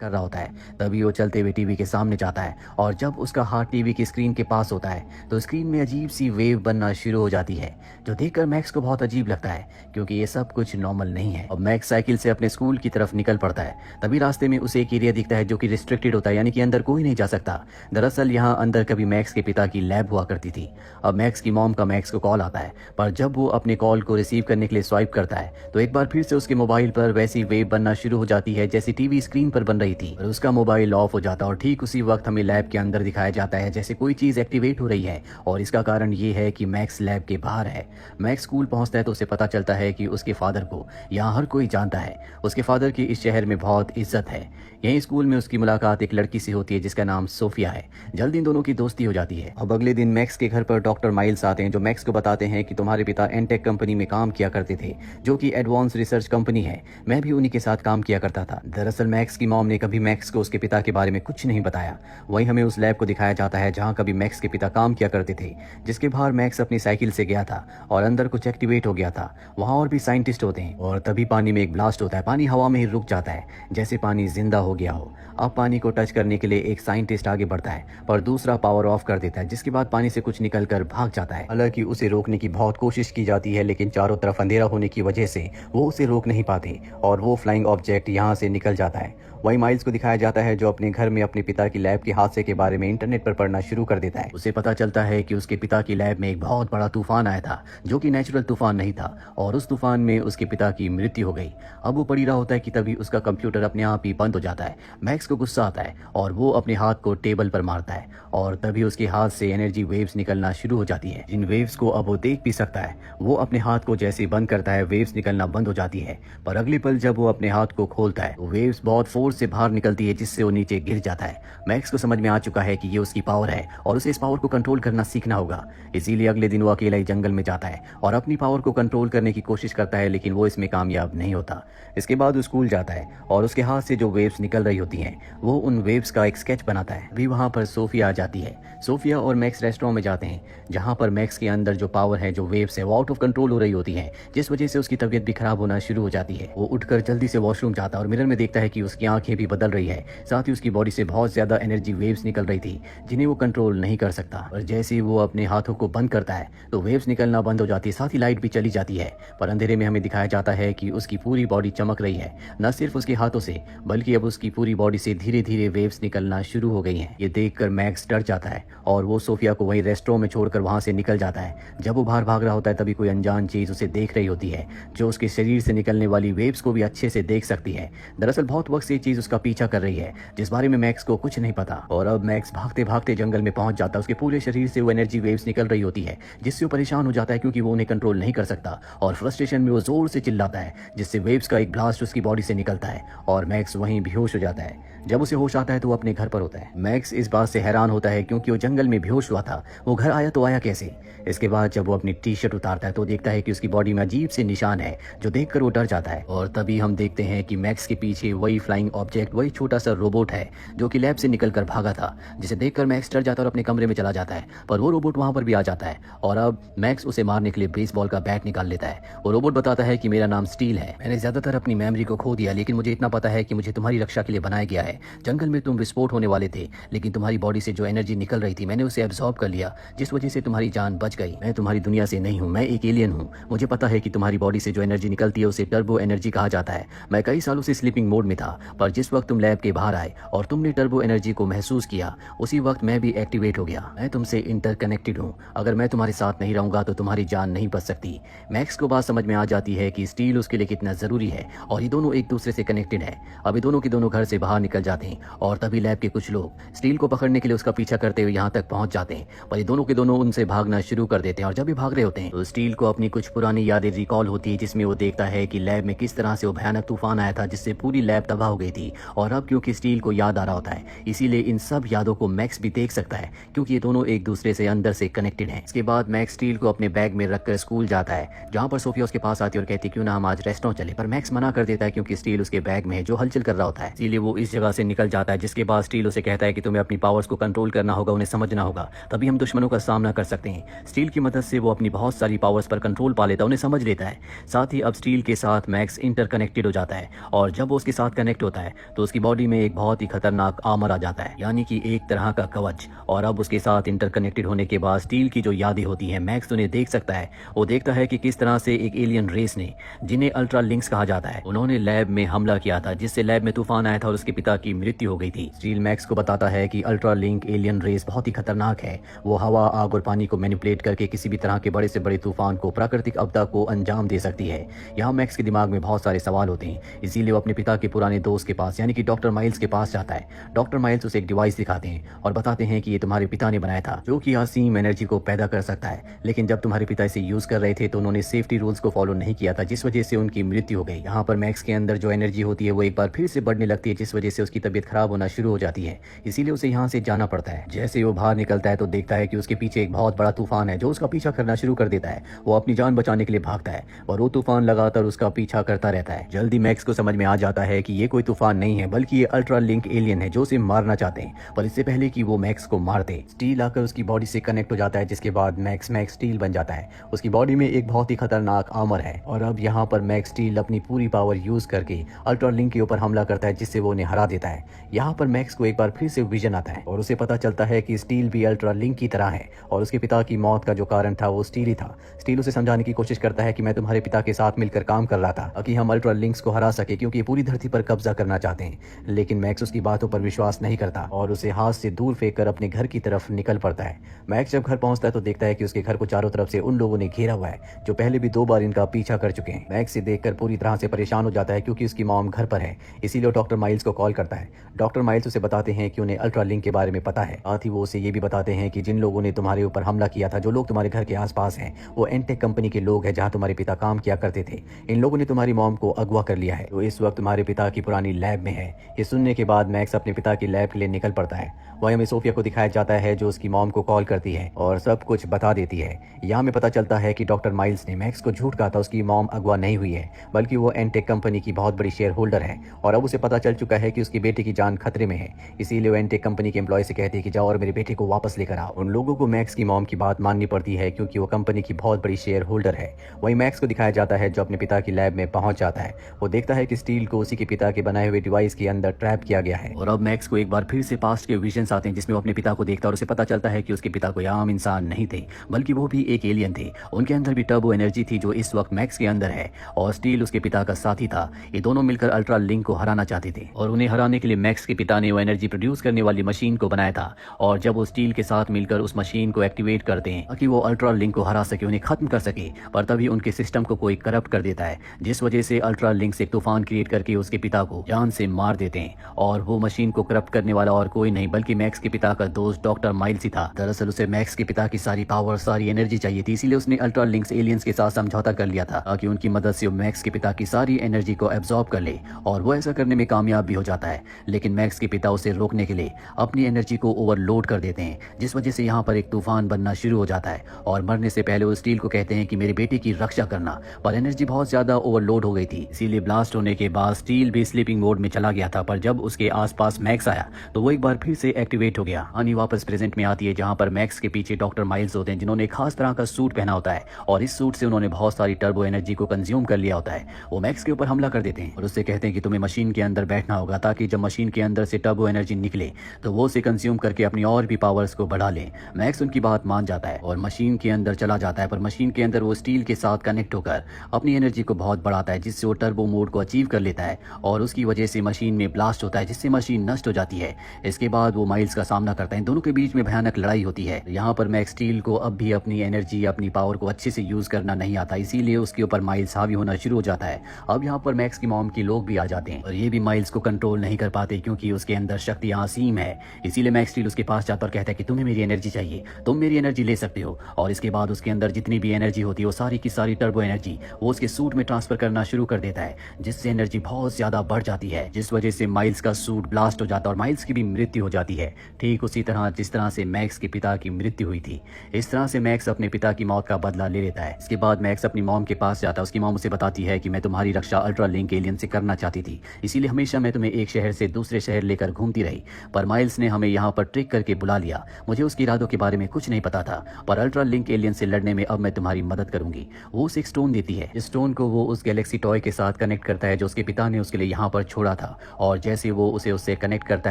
कर रहा होता है। तभी वो चलते हुए टीवी के सामने जाता है और जब उसका हाथ टीवी की स्क्रीन के पास होता है तो स्क्रीन में अजीब सी वेव बनना शुरू हो जाती है, जो देखकर मैक्स को बहुत अजीब लगता है क्योंकि ये सब कुछ नॉर्मल नहीं है। अब मैक्स साइकिल से अपने स्कूल की तरफ निकल पड़ता है। तभी रास्ते में उसे एक एरिया दिखता है जो कि रिस्ट्रिक्टेड होता है, यानी कि अंदर कोई नहीं जा सकता। दरअसल यहाँ अंदर कभी मैक्स के पिता की लैब हुआ करती थी। अब मैक्स की मॉम का मैक्स को कॉल आता है, पर जब वो अपने कॉल को रिसीव करने के लिए स्वाइप करता है तो एक बार फिर से उसके मोबाइल पर वैसी वेव बनना शुरू हो जाती है जैसी टीवी स्क्रीन पर बन रही थी। और उसका मोबाइल ऑफ हो जाता है और ठीक उसी वक्त हमें लैब के अंदर दिखाया जाता है जैसे कोई चीज एक्टिवेट हो रही है, और इसका कारण ये है कि मैक्स लैब के बाहर है। मैक्स स्कूल पहुंचता है तो उसे पता चलता है कि उसके फादर को यहाँ हर कोई जानता है। उसके फादर की इस शहर में बहुत इज्जत है। यहीं स्कूल में उसकी मुलाकात एक लड़की से होती है जिसका नाम सोफिया है। जल्द इन दोनों की दोस्ती हो जाती है। अब अगले दिन मैक्स के घर पर डॉक्टर माइल्स आते हैं जो मैक्स को बताते हैं कि तुम्हारे पिता एनटेक कंपनी में काम किया करते थे, जो कि एडवांस रिसर्च कंपनी है। मैं भी उन्हीं के साथ काम किया करता था। दरअसल मैक्स की मॉम ने कभी मैक्स को उसके पिता के बारे में कुछ नहीं बताया। वहीं हमें उस लैब को दिखाया जाता है जहां कभी मैक्स के पिता काम किया करते थे, जिसके बाहर मैक्स अपनी साइकिल से गया था और अंदर कुछ एक्टिवेट हो गया था। वहां और भी साइंटिस्ट होते हैं और तभी पानी में एक ब्लास्ट होता है। पानी हवा में ही रुक जाता है जैसे पानी जिंदा हो गया हो। अब पानी को टच करने के लिए एक साइंटिस्ट आगे बढ़ता है पर दूसरा पावर ऑफ कर देता है, जिसके बाद पानी से कुछ निकलकर भाग जाता है। हालांकि उसे रोकने की बहुत कोशिश की जाती है लेकिन चारों तरफ अंधेरा होने की वजह से वो उसे रोक नहीं पाते और वो फ्लाइंग ऑब्जेक्ट यहाँ से निकल जाता है। वही माइल्स को दिखाया जाता है जो अपने घर में अपने पिता की लैब के हादसे के बारे में इंटरनेट पर पढ़ना शुरू कर देता है। उसे पता चलता है कि उसके पिता की लैब में एक बहुत बड़ा तूफान आया था जो कि नेचुरल तूफान नहीं था और उस तूफान में उसके पिता की मृत्यु हो गई। अब वो पढ़ रहा होता है कि तभी उसका कंप्यूटर अपने आप ही बंद हो जाता है। मैक्स को गुस्सा आता है और वो अपने हाथ को टेबल पर मारता है और तभी उसके हाथ से एनर्जी वेव्स निकलना शुरू हो जाती है। जिन वेव्स को अब वो देख भी सकता है। वो अपने हाथ को जैसे बंद करता है वेव्स निकलना बंद हो जाती है, पर अगले पल जब वो अपने हाथ को खोलता है तो वेव्स बहुत फोर्स से बाहर निकलती है जिससे वो नीचे गिर जाता है। मैक्स को समझ में आ चुका है कि ये उसकी पावर है और उसे इस पावर को कंट्रोल करना सीखना होगा। इसीलिए अगले दिन वो अकेला ही जंगल में जाता है और अपनी पावर को कंट्रोल करने की कोशिश करता है, लेकिन वो इसमें कामयाब नहीं होता। इसके बाद वो स्कूल जाता है और उसके हाथ से जो वेव्स निकल रही होती हैं वो उन वेव्स का एक स्केच बनाता है। अभी वहां पर सोफिया आ जाती है। सोफिया और मैक्स रेस्टोरेंट में जाते हैं जहां पर मैक्स के अंदर जो पावर है, जो वेव्स है, वो आउट ऑफ कंट्रोल हो रही होती है, जिस वजह से उसकी तबीयत भी खराब होना शुरू हो जाती है। वो उठकर जल्दी से वॉशरूम जाता है और मिरर में देखता है कि उसकी आंखें भी बदल रही है, साथ ही उसकी बॉडी से बहुत ज्यादा एनर्जी वेव्स निकल रही थी जिन्हें वो कंट्रोल नहीं कर सकता। और जैसे ही वो अपने हाथों को बंद करता है तो वेव्स निकलना बंद हो जाती है, साथ ही लाइट भी चली जाती है। पर अंधेरे में हमें दिखाया जाता है कि उसकी पूरी बॉडी चमक रही है, न सिर्फ उसके हाथों से बल्कि अब उसकी पूरी बॉडी से धीरे धीरे वेव्स निकलना शुरू हो गई हैं। ये देखकर मैक्स डर जाता है और वो सोफिया को वही रेस्टोरेंट में छोड़कर वहां से निकल जाता है। जब वो बाहर भाग रहा होता है तभी कोई अनजान चीज उसे देख रही होती है जो उसके शरीर से निकलने वाली वेव्स को भी अच्छे से देख सकती है। दरअसल बहुत वक्त से ये चीज उसका पीछा कर रही है जिस बारे में मैक्स को कुछ नहीं पता। और अब मैक्स भागते भागते जंगल में पहुंच जाता है। उसके पूरे शरीर से वो एनर्जी वेव्स निकल रही होती है जिससे वो परेशान हो जाता है क्योंकि वो उन्हें कंट्रोल नहीं कर सकता और फ्रस्ट्रेशन में वो जोर से चिल्लाता है जिससे वेव्स का एक ब्लास्ट उसकी बॉडी से निकलता है और मैक्स वहीं बेहोश हो जाता है। जब उसे होश आता है तो वो अपने घर पर होता है। मैक्स इस बात से हैरान होता है क्योंकि वो जंगल में बेहोश हुआ था, वो घर आया तो आया कैसे। इसके बाद जब वो अपनी टी शर्ट उतारता है तो देखता है कि उसकी बॉडी में अजीब से निशान है जो देखकर वो डर जाता है। और तभी हम देखते हैं कि मैक्स के पीछे वही फ्लाइंग ऑब्जेक्ट, वही छोटा सा रोबोट है जो कि लैब से निकलकर भागा था, जिसे देखकर मैक्स डर जाता है और अपने कमरे में चला जाता है। पर वो रोबोट वहां पर भी आ जाता है और अब मैक्स उसे मारने के लिए बेसबॉल का बैट निकाल लेता है। वो रोबोट बताता है कि मेरा नाम स्टील है, मैंने ज्यादातर अपनी मेमोरी को खो दिया, लेकिन मुझे इतना पता है कि मुझे तुम्हारी रक्षा के लिए बनाया गया है। जंगल में तुम विस्फोट होने वाले थे लेकिन तुम्हारी बॉडी से जो एनर्जी निकल रही थी मैंने उसे एब्जॉर्ब कर लिया, जिस वजह से तुम्हारी जान बच गई। मैं तुम्हारी दुनिया से नहीं हूँ, मैं एक एलियन हूँ। मुझे पता है कि तुम्हारी बॉडी से जो एनर्जी निकलती है उसे टर्बो एनर्जी कहा जाता है। मैं कई सालों से स्लीपिंग मोड में था, पर जिस वक्त तुम लैब के बाहर आए और तुमने टर्बो एनर्जी को महसूस किया उसी वक्त मैं भी एक्टिवेट हो गया। मैं तुमसे इंटरकनेक्टेड हूँ, अगर मैं तुम्हारे साथ नहीं रहूंगा तो तुम्हारी जान नहीं बच सकती। मैक्स को बात समझ में आ जाती है कि स्टील उसके लिए कितना जरूरी है और ये दोनों एक दूसरे से कनेक्टेड है। अभी दोनों के दोनों घर से बाहर निकल जाते हैं और तभी लैब के कुछ लोग स्टील को पकड़ने के लिए उसका पीछा करते हुए यहाँ तक पहुंच जाते हैं, पर ये दोनों के दोनों उनसे भागना शुरू कर देते हैं। और जब ये भाग रहे होते हैं तो स्टील को अपनी कुछ पुरानी यादें रिकॉल होती है जिसमें वो देखता है कि लैब में किस तरह से वो भयानक तूफान आया था जिससे पूरी लैब तबाह हो गई थी। और अब क्योंकि स्टील को याद आ रहा होता है इसीलिए इन सब यादों को मैक्स भी देख सकता है क्योंकि ये दोनों एक दूसरे से अंदर से कनेक्टेड हैं। इसके बाद मैक्स स्टील को अपने बैग में रखकर स्कूल जाता है जहाँ पर सोफिया उसके पास आती है और कहती है क्यों ना हम आज रेस्टोरेंट चले, पर मैक्स मना कर देता है क्योंकि स्टील उसके बैग में है जो हलचल कर रहा होता है। इसीलिए वो इस जगह से निकल जाता है। जिसके बाद स्टील उसे कहता है कि तुम्हें अपनी पावर्स को कंट्रोल करना होगा, उन्हें समझना होगा, तभी हम दुश्मनों का सामना कर सकते हैं। स्टील की मदद से वो अपनी बहुत सारी पावर्स पर कंट्रोल पा लेता है, उन्हें समझ लेता है। साथ ही अब स्टील के साथ मैक्स इंटरकनेक्टेड हो जाता है और जब वो उसके साथ कनेक्ट होता है है तो उसकी बॉडी में एक बहुत ही खतरनाक आर्मर आ जाता है, यानी कि एक तरह का कवच। और अब उसके साथ इंटरकनेक्टेड होने के बाद स्टील की जो यादें होती हैं, मैक्स उन्हें देख सकता है। वो देखता है कि किस तरह से एक एलियन रेस ने, जिन्हें अल्ट्रा लिंक्स कहा जाता है, उन्होंने लैब में हमला किया था, जिससे लैब में तूफान आया था और उसके पिता की मृत्यु हो गई थी। स्टील मैक्स को बताता है कि अल्ट्रा लिंक एलियन रेस बहुत ही खतरनाक है। वो हवा, आग और पानी को मैनिपुलेट करके किसी भी तरह के बड़े से बड़े तूफान को, प्राकृतिक आपदा को अंजाम दे सकती है। यहाँ मैक्स के दिमाग में बहुत सारे सवाल होते हैं, इसीलिए वो अपने पिता के पुराने दोस्त के पास यानी कि डॉक्टर माइल्स के पास जाता है। डॉक्टर माइल्स उसे एक डिवाइस दिखाते हैं और बताते हैं कि ये तुम्हारे पिता ने बनाया था, जो कि असीम एनर्जी को पैदा कर सकता है। लेकिन जब तुम्हारे पिता इसे यूज कर रहे थे तो उन्होंने सेफ्टी रूल्स को फॉलो नहीं किया था, जिस वजह से उनकी मृत्यु हो गई। यहाँ पर मैक्स के अंदर जो एनर्जी होती है वो एक बार फिर से बढ़ने लगती है, जिस वजह से उसकी तबीयत खराब होना शुरू हो जाती है। इसीलिए उसे यहाँ से जाना पड़ता है। जैसे वो बाहर निकलता है तो देखता है कि उसके पीछे एक बहुत बड़ा तूफान है जो उसका पीछा करना शुरू कर देता है। वो अपनी जान बचाने के लिए भागता है और वो तूफान लगातार उसका पीछा करता रहता है। जल्दी मैक्स को समझ में आ जाता है कि ये कोई तूफान नहीं है, बल्कि ये अल्ट्रा लिंक एलियन है जो उसे मारना चाहते हैं। पर इससे पहले कि वो मैक्स को मार दे, स्टील आकर उसकी बॉडी से कनेक्ट हो जाता है, जिसके बाद मैक्स स्टील बन जाता है। उसकी बॉडी में एक बहुत ही खतरनाक आर्मर है और अब यहाँ पर मैक्स स्टील अपनी पूरी पावर यूज करके अल्ट्रा लिंक के ऊपर हमला करता है, जिससे वो उन्हें हरा देता है। यहाँ पर मैक्स को एक बार फिर से विजन आता है और उसे पता चलता है कि स्टील भी अल्ट्रा लिंक की तरह है और उसके पिता की मौत का जो कारण था वो स्टील ही था। स्टील उसे समझाने की कोशिश करता है कि मैं तुम्हारे पिता के साथ मिलकर काम कर रहा था ताकि हम अल्ट्रा लिंक्स को हरा सके, क्योंकि ये पूरी धरती पर कब्जा करना चाहते हैं। लेकिन मैक्स उसकी बातों पर विश्वास नहीं करता और उसे हाथ से दूर फेंक कर अपने घर की तरफ निकल पड़ता है। मैक्स जब घर पहुंचता है तो देखता है कि उसके घर को चारों तरफ से उन लोगों ने घेरा हुआ है जो पहले भी 2 बार इनका पीछा कर चुके हैं। मैक्स से देखकर पूरी तरह से परेशान हो जाता है, क्योंकि उसकी मॉम घर पर है। इसीलिए डॉक्टर माइल्स को कॉल करता है। डॉक्टर माइल्स उसे बताते हैं कि उन्हें अल्ट्रा लिंक के बारे में पता है। साथ ही वो उसे ये भी बताते हैं कि जिन लोगों ने तुम्हारे ऊपर हमला किया था, जो लोग तुम्हारे घर के आसपास हैं, वो एनटेक कंपनी के लोग हैं जहां तुम्हारे पिता काम किया करते थे। इन लोगों ने तुम्हारी मॉम को अगवा कर लिया है, जो इस वक्त तुम्हारे पिता की पुरानी लैब में है। ये सुनने के बाद मैक्स अपने पिता की लैब के लिए निकल पड़ता है। वहीं हमें सोफिया को दिखाया जाता है जो उसकी मॉम को कॉल करती है और सब कुछ बता देती है। यहाँ हमें पता चलता है कि डॉक्टर माइल्स ने मैक्स को झूठ कहा था, उसकी मॉम अगवा नहीं हुई है, बल्कि वो एनटेक कंपनी की बहुत बड़ी शेयर होल्डर है और अब उसे पता चल चुका है कि उसकी बेटे की जान खतरे में है। इसीलिए वो एनटेक कंपनी के एम्प्लॉय से कहती है कि जाओ और मेरे बेटे को वापस लेकर आओ। उन लोगों को मैक्स की मॉम की बात माननी पड़ती है, क्योंकि वो कंपनी की बहुत बड़ी शेयर होल्डर है। वहीं मैक्स को दिखाया जाता है जो अपने पिता की लैब में पहुंच जाता है। वो देखता है कि स्टील को उसी के पिता के बनाए हुए डिवाइस के अंदर ट्रैप किया गया है और अब मैक्स को एक बार फिर से पास्ट के विजन्स आते हैं, जिसमें वो अपने पिता को देखता है और उसे पता चलता है कि उसके पिता कोई आम इंसान नहीं थे, बल्कि वो भी एक एलियन थे। उनके अंदर भी टर्बो एनर्जी थी जो इस वक्त मैक्स के अंदर है और स्टील उसके पिता का साथी था। ये दोनों मिलकर अल्ट्रा लिंक को हराना चाहते थे और उन्हें हराने के लिए मैक्स के पिता ने वो एनर्जी प्रोड्यूस करने वाली मशीन को बनाया था। और जब वो स्टील के साथ मिलकर उस मशीन को एक्टिवेट करते हैं ताकि वो अल्ट्रा लिंक को हरा सके, उन्हें खत्म कर सके, पर तभी उनके सिस्टम को कोई करप्ट कर देता है, जिस वजह से अल्ट्रा लिंक्स एक तूफान क्रिएट करके उसके पिता को जान से मार देते हैं। और वो मशीन को करप्ट करने वाला और कोई नहीं बल्कि मैक्स के पिता का दोस्त डॉक्टर माइल्स ही था। दरअसल उसे मैक्स के पिता की सारी पावर, सारी एनर्जी चाहिए थी, इसीलिए उसने अल्ट्रा लिंक्स एलियंस के साथ समझौता कर लिया था ताकि उनकी मदद से वो मैक्स के पिता की सारी एनर्जी को एब्जॉर्ब कर ले। और वो ऐसा करने में कामयाब भी हो जाता है, लेकिन मैक्स के पिता उसे रोकने के लिए अपनी एनर्जी को ओवरलोड कर देते हैं, जिस वजह से यहाँ पर एक तूफान बनना शुरू हो जाता है। और मरने से पहले वो स्टील को कहते हैं कि मेरे बेटे की रक्षा करना, पर एनर्जी बहुत ज्यादा ओवरलोड हो गई थी, इसीलिए ब्लास्ट होने के बाद स्टील भी स्लीपिंग मोड में चला गया था। पर जब उसके आसपास मैक्स आया तो वो एक बार फिर से एक्टिवेट हो गया। कहानी वापस प्रेजेंट में आती है, जहाँ पर मैक्स के पीछे डॉक्टर माइल्स होते हैं, जिन्होंने एक खास तरह का सूट पहना होता है और इस सूट से उन्होंने बहुत सारी टर्बो एनर्जी को कंज्यूम कर लिया होता है। वो मैक्स के ऊपर हमला कर देते हैं और उससे कहते हैं कि तुम्हें मशीन के अंदर बैठना होगा, ताकि जब मशीन के अंदर से टर्बो एनर्जी निकले तो वो उसे कंज्यूम करके अपनी और भी पावर्स को बढ़ा ले। मैक्स उनकी बात मान जाता है और मशीन के अंदर चला जाता है, पर मशीन के अंदर वो स्टील के साथ कनेक्ट होकर अपनी एनर्जी को बहुत बढ़ाता है, जिससे वो टर्बो मोड को अचीव कर लेता है और उसकी वजह से मशीन में ब्लास्ट होता है, जिससे मशीन नष्ट हो जाती है। इसके बाद वो माइल्स का सामना करता है। इन दोनों के बीच में भयानक लड़ाई होती है। यहाँ पर मैक्स स्टील को अब भी अपनी एनर्जी, अपनी पावर को अच्छे से यूज करना नहीं आता, इसीलिए उसके ऊपर माइल्स हावी होना शुरू हो जाता है। अब यहाँ पर मैक्स की मॉम की लोग भी आ जाते हैं और ये भी माइल्स को कंट्रोल नहीं कर पाते, क्योंकि उसके अंदर शक्ति असीम है। इसीलिए मैक्स स्टील उसके पास जाता और कहता है कि तुम्हें मेरी एनर्जी चाहिए, तुम मेरी एनर्जी ले सकते हो। और इसके बाद उसके अंदर जितनी भी एनर्जी होती है वो सारी की सारी टर्बो एनर्जी वो उसके सूट में ट्रांसफर करना शुरू कर देता है, जिससे एनर्जी बहुत ज्यादा बढ़ जाती है, जिस वजह से माइल्स का सूट ब्लास्ट हो जाता है और माइल्स की भी मृत्यु हो जाती है, ठीक उसी तरह जिस तरह से मैक्स के पिता की मृत्यु हुई थी। इस तरह से मैक्स अपने पिता की मौत का बदला ले लेता है। इसके बाद मैक्स अपनी मॉम के पास जाता है। उसकी मॉम उसे बताती है कि मैं तुम्हारी रक्षा अल्ट्रा लिंक एलियन से करना चाहती थी, इसीलिए हमेशा मैं तुम्हें एक शहर से दूसरे शहर लेकर घूमती रही, पर माइल्स ने हमें यहाँ पर ट्रिक करके बुला लिया। मुझे उसके इरादों के बारे में कुछ नहीं पता था, पर अल्ट्रा लिंक एलियन से लड़ने में अब मैं तुम्हारी मदद करूंगी। वो उसे एक स्टोन देती है। इस स्टोन को वो उस गैलेक्सी टॉय के साथ कनेक्ट करता है जो उसके पिता ने उसके लिए यहाँ पर छोड़ा था और जैसे वो उसे उससे कनेक्ट करता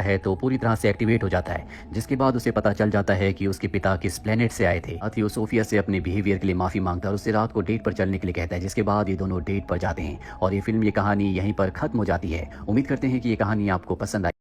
है तो पूरी तरह से एक्टिवेट हो जाता है, जिसके बाद उसे पता चल जाता है कि उसके पिता किस प्लेनेट से आए थे। साथ ही वो सोफिया से अपने बिहेवियर के लिए माफी मांगता है और उससे रात को डेट पर चलने के लिए कहता है, जिसके बाद ये दोनों डेट पर जाते हैं और ये फिल्म, ये कहानी यहीं पर खत्म हो जाती है। उम्मीद करते हैं कि ये कहानी आपको पसंद आई।